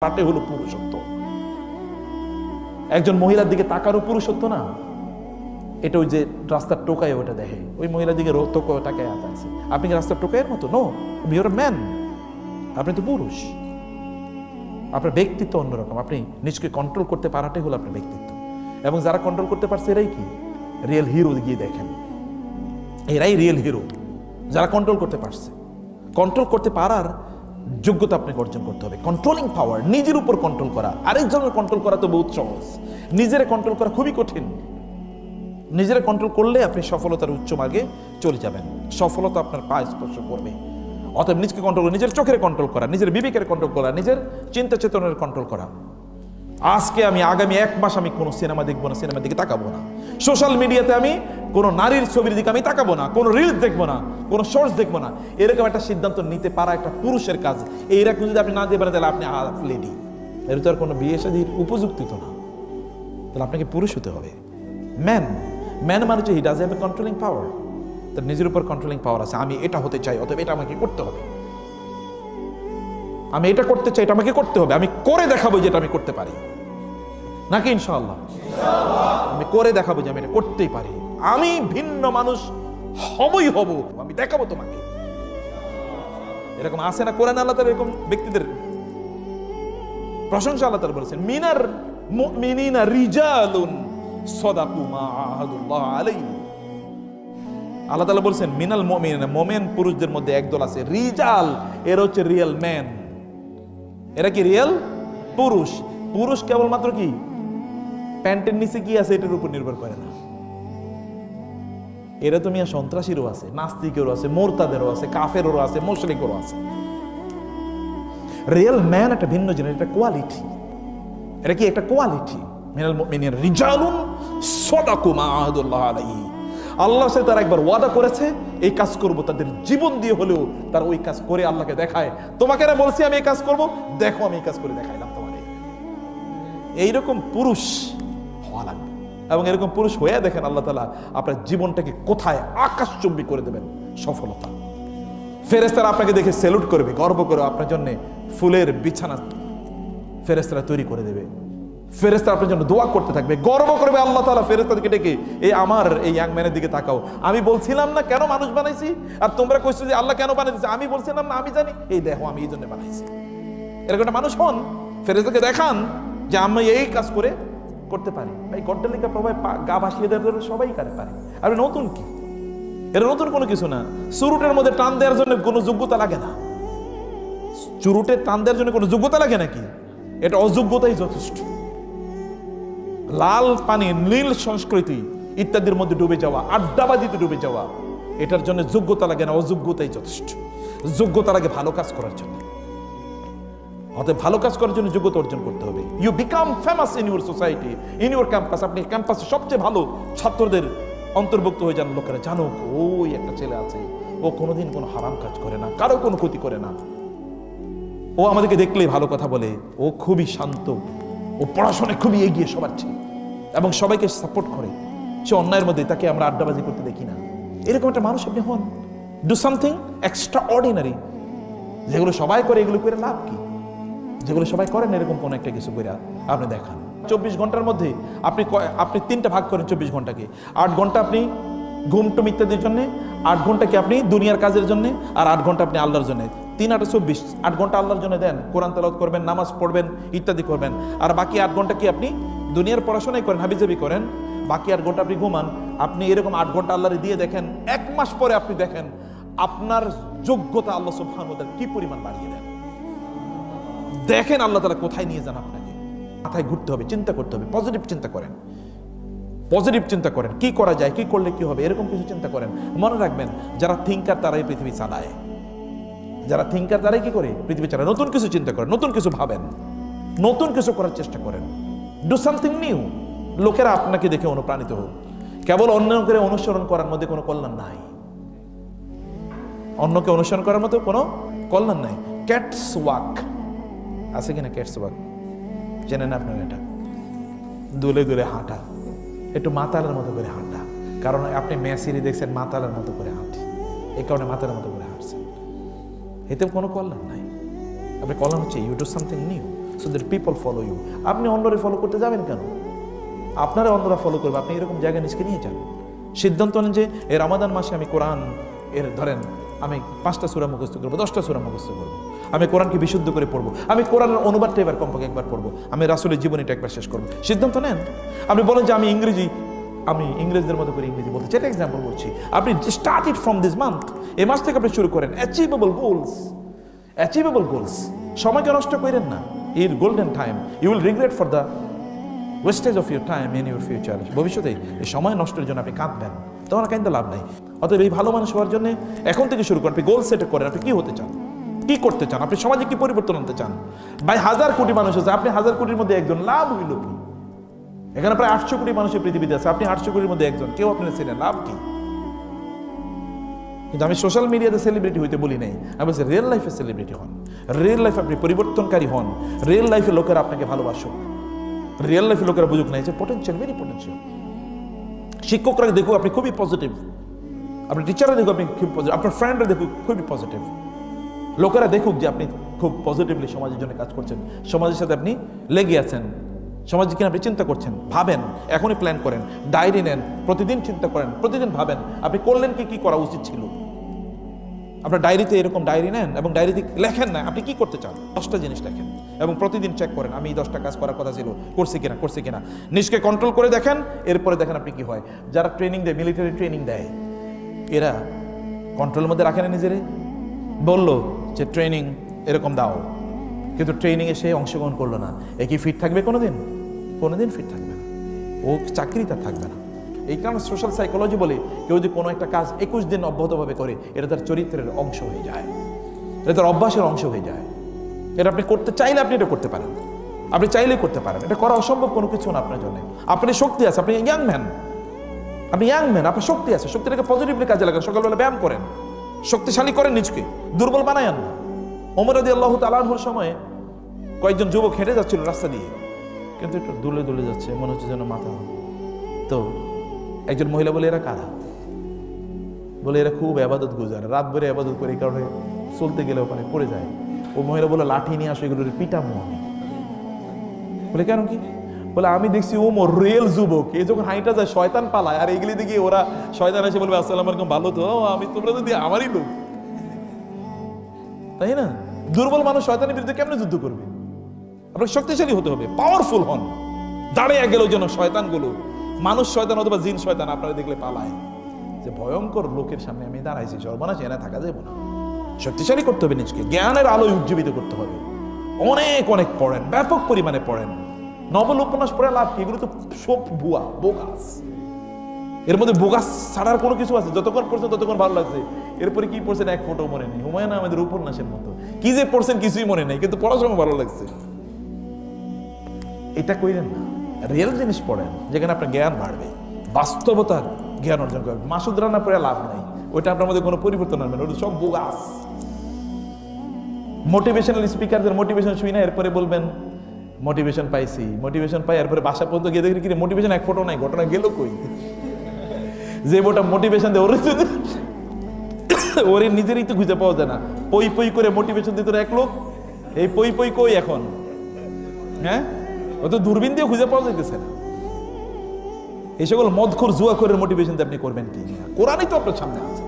পাটে হলো পুরুষত্ব। একজন মহিলার দিকে তাকারও পুরুষত্ব না, এটা ওই যে রাস্তার টোকায় ওটা দেখে, ওই মহিলার দিকে টাকায় আছে। আপনি কি রাস্তার টোকাইয়ের মতো? নো, ইউর ম্যান, আপনি তো পুরুষ। আপনার ব্যক্তিত্ব অন্যরকম, আপনি নিজকে কন্ট্রোল করতে পারাটাই হলো আপনার ব্যক্তিত্ব। এবং যারা কন্ট্রোল করতে পারছে এরাই কি রিয়েল হিরো। গিয়ে দেখেন, এরাই রিয়েল হিরো, যারা কন্ট্রোল করতে পারছে। কন্ট্রোল করতে পারার যোগ্যতা আপনাকে অর্জন করতে হবে। কন্ট্রোলিং পাওয়ার, নিজের উপর কন্ট্রোল করা। আরেকজনের কন্ট্রোল করা তো বহুত সহজ, নিজের কন্ট্রোল করা খুবই কঠিন। নিজের কন্ট্রোল করলে আপনি সফলতার উচ্চ মার্গে চলে যাবেন, সফলতা আপনার পা স্পর্শ করবে। অতএব নিজকে কন্ট্রোল, নিজের চোখের কন্ট্রোল করা, নিজের বিবেকের কন্ট্রোল করা, নিজের চিন্তা চেতনার কন্ট্রোল করা। আজকে আমি আগামী 1 মাস আমি কোনো সিনেমা দেখবো না, সিনেমার দিকে তাকাবো না। সোশ্যাল মিডিয়াতে আমি কোনো নারীর ছবির দিকে আমি তাকাবো না, কোনো রিলস দেখবো না, কোনো শর্টস দেখবো না। এরকম একটা সিদ্ধান্ত নিতে পারা একটা পুরুষের কাজ। এইরকম যদি আপনি না দিয়ে পারেন তাহলে আপনি হাফ লেডি। এর তো আর কোনো বিয়ে শাদীর উপযুক্ত তো না। তাহলে আপনাকে পুরুষ হতে হবে। ম্যান, ম্যান মানে হচ্ছে he does have a controlling power. তার নিজের উপর কন্ট্রোলিং পাওয়ার আছে। আমি এটা হতে চাই, অতএব এটা আমাকে করতে হবে। আমি এটা করতে চাই, এটা আমাকে করতে হবে। আমি করে দেখাবো যে এটা আমি করতে পারি, নাকি ইনশাআল্লাহ আমি করে দেখাবো যে আমি এটা করতেই পারি। আমি ভিন্ন মানুষ হবই হব, আমি দেখাবো তোমাকে। এরকম আছে না কোরআন? আল্লাহ তাআলা এরকম ব্যক্তিদের প্রশংসা আল্লাহ তাআলা বলেছেন, মিনার মুমিনিনা রিজালুন সাদাকু মা আহাদুল্লাহ আলাইহি। আল্লাহ তাআলা বলেছেন মিনাল মুমিনিনা, মুমিন পুরুষদের মধ্যে একদল আছে রিজাল, এরা হচ্ছে রিয়েল ম্যান। এরা কি রিয়েল পুরুষ? পুরুষ কেবলমাত্র কি প্যান্টের নিচে কি আছে এটার উপর নির্ভর করে না। এরা তো মিয়া সন্ত্রাসীরও আছে, নাস্তিকেরও আছে, মোরতাদেরও আছে, কাফেরও আছে, মুশরিকেরও আছে। রিয়েল ম্যান একটা ভিন্ন জিনিস, একটা কোয়ালিটি। এটা কি একটা কোয়ালিটি। মিনাল মুমিনিনা রিজালুন সাদাকু মা আহাদুল্লাহ আলাইহি। আল্লাহর সাথে তারা একবার ওয়াদা করেছে এই কাজ করব, তাদের জীবন দিয়ে হলেও তারা ওই কাজ করে আল্লাহকে দেখায়। তোমাকে না বলছি আমি এই কাজ করব, দেখো আমি এই কাজ করে দেখাইলাম তোমাকে। এইরকম পুরুষ হওয়া লাগবে। এবং এরকম পুরুষ হয়ে দেখেন আল্লাহ তাআলা আপনার জীবনটাকে কোথায় আকাশচুম্বী করে দেবেন। সফলতা। ফেরেশতারা আপনাকে দেখে স্যালুট করবে, গর্ব করে আপনার জন্য ফুলের বিছানা ফেরেশতারা তৈরি করে দেবে। ফেরেশতারা আপনার জন্য দোয়া করতে থাকবে, গর্ব করবে আল্লাহ তাআলা ফেরেশতাদেরকে ডেকে, এই আমার এই ইয়াং ম্যানের দিকে তাকাও। আমি বলছিলাম না কেন মানুষ বানাইছি, আর তোমরা কইছো যে আল্লাহ কেন বানাইছে? আমি বলছিলাম না, আমি জানি, এই দেখো আমি এই জন্য বানাইছি। এরকম একটা মানুষ হন, ফেরেশতাকে দেখান যে আমি এই কাজ করে করতে পারি। ভাই গড্ডালিকা প্রভাবে গা ভাসিয়ে দেওয়ার জন্য সবাই পারে। আর নতুন কি? এটা নতুন কোনো কিছু না। চুরুটের মধ্যে টান দেওয়ার জন্য কোনো যোগ্যতা লাগে না। চুরুটে টান দেওয়ার জন্য কোনো যোগ্যতা লাগে নাকি? এটা অযোগ্যতাই যথেষ্ট। লাল পানি, নীল সংস্কৃতি ইত্যাদির মধ্যে ডুবে যাওয়া, আড্ডাবাজিতে ডুবে যাওয়া, এটার জন্য যোগ্যতা লাগে না, অযোগ্যতাই যথেষ্ট। যোগ্যতা লাগে ভালো কাজ করার জন্য। অতএব ভালো কাজ করার জন্য যোগ্যতা অর্জন করতে হবে। You become famous in your society, in your campus. আপনি ক্যাম্পাসে সবচেয়ে ভালো ছাত্রদের অন্তর্ভুক্ত হয়ে যান। লোকেরা জানুক ওই একটা ছেলে আছে, ও কোনোদিন কোনো হারাম কাজ করে না, কারো কোনো ক্ষতি করে না, ও আমাদেরকে দেখলেই ভালো কথা বলে, ও খুবই শান্ত, ও পড়াশোনায় খুবই এগিয়ে সবার চেয়ে, এবং সবাইকে সাপোর্ট করে। সে অন্যায়ের মধ্যে তাকে আমরা আড্ডাবাজি করতে দেখি না। এরকম একটা মানুষ আপনি হন। Do something extra ordinary. যেগুলো সবাই করে এগুলো করে লাভ কি? যেগুলো সবাই করেন এরকম কোনো একটা কিছু করে আপনি দেখান। 24 ঘন্টার মধ্যে আপনি 3টা ভাগ করেন 24 ঘন্টাকে। 8 ঘন্টা আপনি ঘুমটুম ইত্যাদির জন্য, 8 ঘন্টা কি আপনি দুনিয়ার কাজের জন্য, আর 8 ঘন্টা আপনি আল্লাহর জন্য। 3 8 24, 8 ঘন্টা আল্লাহর জন্য দেন, কোরআন তেলাওয়াত করবেন, নামাজ পড়বেন ইত্যাদি করবেন। আর বাকি 8 ঘন্টা কি আপনি দুনিয়ার পড়াশোনাই করেন, হাবিজাবি করেন। বাকি 8 ঘন্টা আপনি ঘুমান। আপনি এরকম 8 ঘন্টা আল্লাহরে দিয়ে দেখেন, 1 মাস পরে আপনি দেখেন আপনার যোগ্যতা আল্লাহ সুবহানাহু ওয়া তাআলা কি পরিমাণ বাড়িয়ে দেন। দেখেন আল্লাহ তাআলা কোথায় নিয়ে যান আপনাকে। মাথায় ঘুরতে হবে, চিন্তা করতে হবে, পজিটিভ চিন্তা করেন, পজিটিভ চিন্তা করেন। কি করা যায়, কি করলে কি হবে, এরকম কিছু চিন্তা করেন। মনে রাখবেন যারা থিঙ্কার তারাই পৃথিবী চালায়। যারা থিঙ্কার তারাই কি করে পৃথিবী চালায়। নতুন কিছু চিন্তা করেন, নতুন কিছু ভাবেন, নতুন কিছু করার চেষ্টা করেন। Do something new. লোকেরা আপনাকে দেখে অনুপ্রাণিত হোক। কেবল অন্যকে অনুসরণ করার মধ্যে কোনো কল্যাণ নাই। অন্যকে অনুসরণ করার মতো কোনো কল্যাণ নাই। ক্যাটস ওয়াক আছে কিনা? ক্যাটস ওয়াক চেনেন আপনারা? এটা দুলে দুলে হাঁটা, একটু মাতালের মতো করে হাঁটা। কারণ আপনি মেসিরি দেখছেন মাতালের মতো করে হাঁটি, এই কারণে মাতালের মতো করে হাঁটছেন। এতে কোনো কল্যাণ নাই। আপনি কল্যাণ হচ্ছে you do something new. So that people follow you. আপনি অন্যরা ফলো করতে যাবেন কেন? আপনারা অন্যরা ফলো করবে, আপনি এরকম জায়গায় নিজকে নিয়ে যান। সিদ্ধান্ত নেন যে এই রমাদান মাসে আমি কোরআন ধরেন আমি 5টা সূরা মুখস্থ করবো, 10টা সূরা মুখস্থ করবো, আমি কোরআনকে বিশুদ্ধ করে পড়বো, আমি কোরআনের অনুবাদটা এবার কমপক্ষে একবার পড়বো, আমি রাসূলের জীবনীটা একবার শেষ করবো। সিদ্ধান্ত নেন। আপনি বলেন যে আমি ইংরেজদের মতো করে ইংরেজি বলতে চাই, এক্সাম্পল বলছি। আপনি start it from this month, এই মাস থেকে আপনি শুরু করেন। Achievable goals. সময়কে নষ্ট করেন না। এর golden time, you will regret for the wastage of your time in your future. ভবিষ্যতে এই সময় নষ্টের জন্য আপনি কাঁদবেন, তখন কিন্তু লাভ নাই। অতএব এই ভালো মানুষ হওয়ার জন্য এখন থেকে শুরু করেন। আপনি গোল সেট করেন, আপনি কি হতে চান, কি করতে চান, আপনি সমাজে কি পরিবর্তন আনতে চান। ভাই 1000 কোটি মানুষ আছে, আপনি 1000 কোটির মধ্যে একজন, লাভ হইল কি? এখানে প্রায় 800 কোটি মানুষের পৃথিবীতে আছে, আপনি 800 কোটির মধ্যে একজন, কেউ আপনি ছিলেন, লাভ কি? কিন্তু আমি সোশ্যাল মিডিয়াতে সেলিব্রিটি হইতে বলি নাই, আমি বলছি রিয়েল লাইফে সেলিব্রিটি হন। রিয়েল লাইফে আপনি পরিবর্তনকারী হন। রিয়েল লাইফে লোকেরা আপনাকে ভালোবাসুক, রিয়েল লাইফে লোকেরা বুঝুক নাই যে পটেনশিয়াল, ভেরি পটেনশিয়াল। শিক্ষকরা দেখুক আপনি খুবই পজিটিভ, আপনার টিচাররা দেখুক আপনি খুব পজিটিভ, আপনার ফ্রেন্ডরা দেখুক খুবই পজিটিভ। লোকেরা দেখুক যে আপনি খুব পজিটিভলি সমাজের জন্য কাজ করছেন, সমাজের সাথে আপনি লেগে আছেন, সমাজে কিনা আপনি চিন্তা করছেন। ভাবেন, এখনই প্ল্যান করেন, ডায়েরি নেন, প্রতিদিন চিন্তা করেন, প্রতিদিন ভাবেন আপনি করলেন কি করা উচিত ছিল। আপনার ডায়েরিতে এরকম ডায়েরি নেন এবং ডায়েরিতে লেখেন না আপনি কি করতে চান, 10টা জিনিস লেখেন এবং প্রতিদিন চেক করেন আমি এই 10টা কাজ করার কথা ছিল, করছি কিনা। নিজকে কন্ট্রোল করে দেখেন, এরপরে দেখেন আপনি কি হয়। যারা ট্রেনিং দেয়, মিলিটারি ট্রেনিং দেয়, এরা কন্ট্রোলের মধ্যে রাখে না নিজেরে। বললো যে ট্রেনিং এরকম দাও, কিন্তু ট্রেনিংয়ে সে অংশগ্রহণ করলো না, এ কি ফিট থাকবে? কোনোদিন ফিট থাকবে না, ও চাকরি তার থাকবে না। এই কারণে সোশ্যাল সাইকোলজি বলে কেউ যদি কোনো একটা কাজ 21 দিন অব্যাহতভাবে করে, এটা তার চরিত্রের অংশ হয়ে যায়, এটা তার অভ্যাসের অংশ হয়ে যায়। এটা আপনি করতে চাইলে আপনি এটা করতে পারেন, আপনি চাইলেই করতে পারেন। এটা করা অসম্ভব কোনো কিছু না আপনার জন্য। আপনার শক্তি আছে, আপনি ইয়াং ম্যান, আপনার শক্তি আছে, শক্তিটাকে পজিটিভলি কাজে লাগান। সকালবেলা ব্যায়াম করেন, শক্তিশালী করেন, নিজকে দুর্বল বানায়েন না। ওমর রাদিয়াল্লাহু তাআলা আনহুর সময়ে কয়েকজন যুবক হেঁটে যাচ্ছিল রাস্তা দিয়ে, কিন্তু একটু দুলে যাচ্ছে, মনে হচ্ছে যেন মাথা। তো একজন মহিলা বলে এরা কারা? বলে এরা খুব আবাদত গুজার, রাত ভরে আবাদত করে, এই কারণে চলতে গেলে ওখানে পড়ে যায়। ও মহিলা বলে লাঠি নিয়ে আসো, এগুলোর পিটামো আমি। বলে কেন কি? বলে আমি দেখছি ওমর রিয়েল যুবক, এ যখন হাইটা যায় শয়তান পালায়, আর এগুলি দেখি ওরা শয়তান এসে বলবে আসসালামু আলাইকুম, ভালো তো, আমি তোমরা যদি আমারই লোক, তাই না? দুর্বল মানুষ শয়তানের বিরুদ্ধে কেমনে যুদ্ধ করবে? আপনাকে শক্তিশালী হতে হবে, পাওয়ারফুল হন। দাঁড়িয়ে গেল যেন শয়তানগুলো, মানুষ শয়তান অথবা জিন শয়তান আপনারা দেখলে পালায়, যে ভয়ঙ্কর লোকের সামনে আমি দাঁড়াইছি, সর্বনাশ, এনে থাকা যাবে না। শক্তিশালী করতে হবে নিজকে, জ্ঞানের আলোয় উজ্জীবিত করতে হবে। অনেক পড়েন, ব্যাপক পরিমাণে পড়েন। নভেল উপন্যাস পড়ে লাভ কি? এগুলো তো সব ভুয়া, বোগাস। এর মধ্যে বোগাস ছাড়ার কোনো কিছু আছে? যতক্ষণ পড়ছেন ততক্ষণ ভালো লাগছে, এরপরে কি পড়ছেন এক ফোঁটাও মনে নেই। হুমায়ুন আহমেদের উপন্যাসের মতো, কি যে পড়ছেন কিছুই মনে নেই, কিন্তু পড়ার সময় ভালো লাগছে। এটা কইরেন না, রিয়েল জিনিস পড়েন, যেখানে আপনার জ্ঞান বাড়বে, বাস্তবতার জ্ঞান অর্জন করবেন। মাসুদ রানা পড়ে লাভ নাই, ওইটা আপনার মধ্যে কোনো পরিবর্তন আনবে না, ওটা সব বোগাস। মোটিভেশনাল স্পিকারদের মোটিভেশন শুই না, এরপরে বলবেন মোটিভেশন পাইছি, মোটিভেশন পাই, এরপরে বাসা পর্যন্ত গিয়ে দেখি কি মোটিভেশন এক ফোটো নাই, ঘটনা গেল কই? যে বোটা মোটিভেশন দেয় ওর নিজেরই তো খুঁজে পাওয়া যায় না। পই করে মোটিভেশন দিত এক লোক, এই পই কই এখন? হ্যাঁ, ও তো দূরবীন দিয়ে খুঁজে পাওয়া যাইতেছে না। এই সকল মদখোর জুয়াখোরের মোটিভেশন দিয়ে আপনি করবেন কি? কোরআনই তো আপনার সামনে আছে।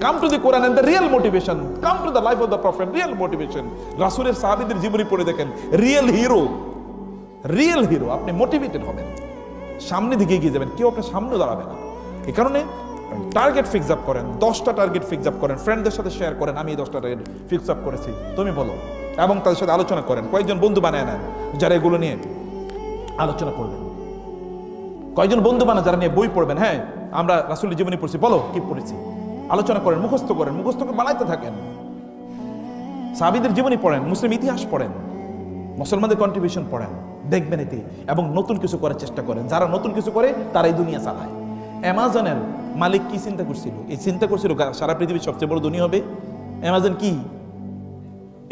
Come to the Quran and the real motivation, come to the life of the prophet, real motivation. রাসূলের সাহাবীদের জীবনী পড়ে দেখেন, রিয়েল হিরো। আপনি মোটিভেটেড হবেন, সামনে দিকে এগিয়ে যাবেন, কেউ আপনার সামনে দাঁড়াবে না। এই কারণে টার্গেট ফিক্স আপ করেন, 10টা টার্গেট ফিক্স আপ করেন, ফ্রেন্ডদের সাথে শেয়ার করেন, আমি এই 10টা টার্গেট ফিক্স আপ করেছি, তুমি বলো, এবং তাদের সাথে আলোচনা করেন। কয়েকজন বন্ধু বানায় নেন যারা এগুলো নিয়ে আলোচনা করবেন, কয়েকজন বন্ধু বানান যারা নিয়ে বই পড়বেন। হ্যাঁ, আমরা রাসূলের জীবনী পড়ছি, বলো কি পড়েছি, আলোচনা করেন, মুখস্থ করেন, মুখস্থ করে বানাইতে থাকেন। সাহাবীদের জীবনী পড়েন, মুসলিম ইতিহাস পড়েন, মুসলমানদের কন্ট্রিবিউশন পড়েন, দেখবেন এতে, এবং নতুন কিছু করার চেষ্টা করেন। যারা নতুন কিছু করে তারাই দুনিয়া চালায়। অ্যামাজনের মালিক কি চিন্তা করছিল? এই চিন্তা করছিল সারা পৃথিবীর সবচেয়ে বড় ধনী হবে। অ্যামাজন কি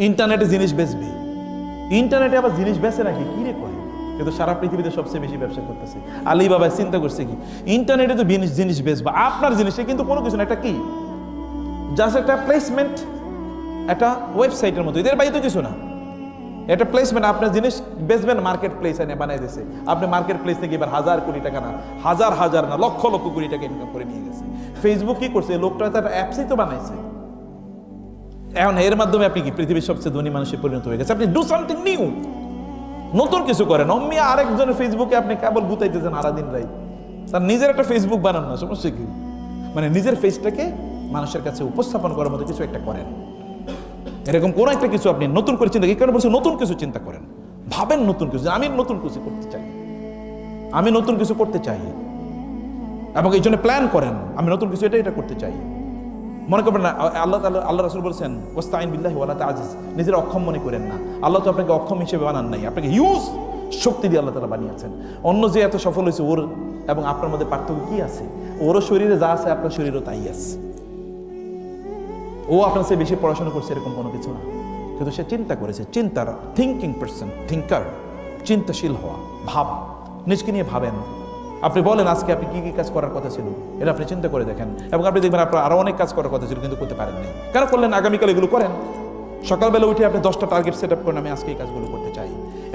ইন্টারনেটে জিনিস বেচবে? ইন্টারনেটে আবার জিনিস বেচে নাকি, কি রে কয়? কিন্তু সারা পৃথিবীতে সবচেয়ে বেশি ব্যবসা করতেছে। আলিবাবা চিন্তা করছে কি, ইন্টারনেটে তো জিনিস বেচবা, আপনার জিনিসে কিন্তু কোনো কিছু না, একটা কি, জাস্ট একটা প্লেসমেন্ট, একটা ওয়েবসাইটের মতো, এদের বাইরে তো কিছু না। এটা প্লেসমেন্ট, আপনার জিনিস বেচবেন মার্কেট প্লেস এনে বানাই দিয়েছে। আপনি মার্কেট প্লেস থেকে এবার হাজার কোটি টাকা না, হাজার না, লক্ষ লক্ষ কোটি টাকা ইনকাম করে নিয়ে গেছে। ফেসবুক কি করছে, লোকটা তার অ্যাপসই তো বানাইছে। এখন এর মাধ্যমে আপনি কি পৃথিবীর সবচেয়ে ধনী মানুষে পরিণত হয়ে গেছে। আপনি ডু সামথিং নিউ, নতুন কিছু করেন। অম্মি আরেকজনের ফেসবুকে আপনি কেবল গুতাইতেছেন আরাদিন রাই, তার নিজের একটা ফেসবুক বানান না, সমস্যা কি? মানে নিজের ফেসটাকে মানুষের কাছে উপস্থাপন করার মতো কিছু একটা করেন। এরকম কোন একটা কিছু আপনি নতুন করে চিন্তা, এই কারণে বলছি নতুন কিছু চিন্তা করেন, ভাবেন নতুন কিছু, আমি নতুন কিছু করতে চাই, আমি নতুন কিছু করতে চাই, এবং এই জন্য প্ল্যান করেন, আমি নতুন কিছু এটা করতে চাই। মনে করবেন না আল্লাহ রাসূল বলেছেন ওয়াস্তাইন বিল্লাহি ওয়ালা তা'জিজ, নিজের অক্ষম মনে করেন না। আল্লাহ তো আপনাকে অক্ষম হিসেবে বানান নাই, আপনাকে হিউজ শক্তি দিয়ে আল্লাহ তাআলা বানিয়েছেন। অন্য যে এত সফল হয়েছে ওর এবং আপনার মধ্যে পার্থক্য কি আছে? ওরও শরীরে যা আছে আপনার শরীরও তাই আছে। ও আপনার চেয়ে বেশি পড়াশোনা করছে এরকম কোনো কিছু না, কিন্তু সে চিন্তা করেছে। চিন্তার থিঙ্কিং পারসন, থিঙ্কার, চিন্তাশীল হওয়া, ভাবা, নিজকে নিয়ে ভাবেন। আপনি বলেন আজকে আপনি কি কি কাজ করার কথা ছিল, এটা আপনি চিন্তা করে দেখেন, এবং আপনি দেখবেন আপনার আরো অনেক কাজ করার কথা ছিল কিন্তু করতে পারেননি। কেন করলেন? আগামীকাল এগুলো করেন। সকালবেলা উঠে আপনি 10টা টার্গেট সেট আপ করেন, আমি আজকে এই কাজগুলো করতে চাই,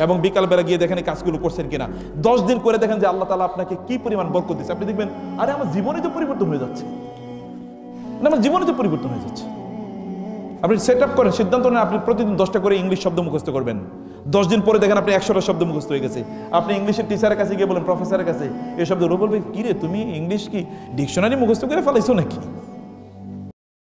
এবং বিকালবেলা গিয়ে দেখেন এই কাজগুলো করছেন কিনা। 10 দিন করে দেখেন যে আল্লাহ তাআলা আপনাকে কি পরিমাণ বরকত দিচ্ছে। আপনি দেখবেন আরে আমার জীবনই তো পরিবর্তন হয়ে যাচ্ছে, আমার জীবনই তো পরিবর্তন হয়ে যাচ্ছে। আপনি সেট আপ করেন, সিদ্ধান্ত নেন আপনি প্রতিদিন 10টা করে ইংলিশ শব্দ মুখস্থ করবেন। 10 দিন পরে দেখেন আপনি 100টা শব্দ মুখস্থ হয়ে গেছে। আপনি ইংলিশের টিচারের কাছে গিয়ে বলেন, প্রফেসরের কাছে এই শব্দ, বলবে কি রে তুমি ইংলিশ কি ডিকশনারি মুখস্থ করে ফেলাইছো নাকি?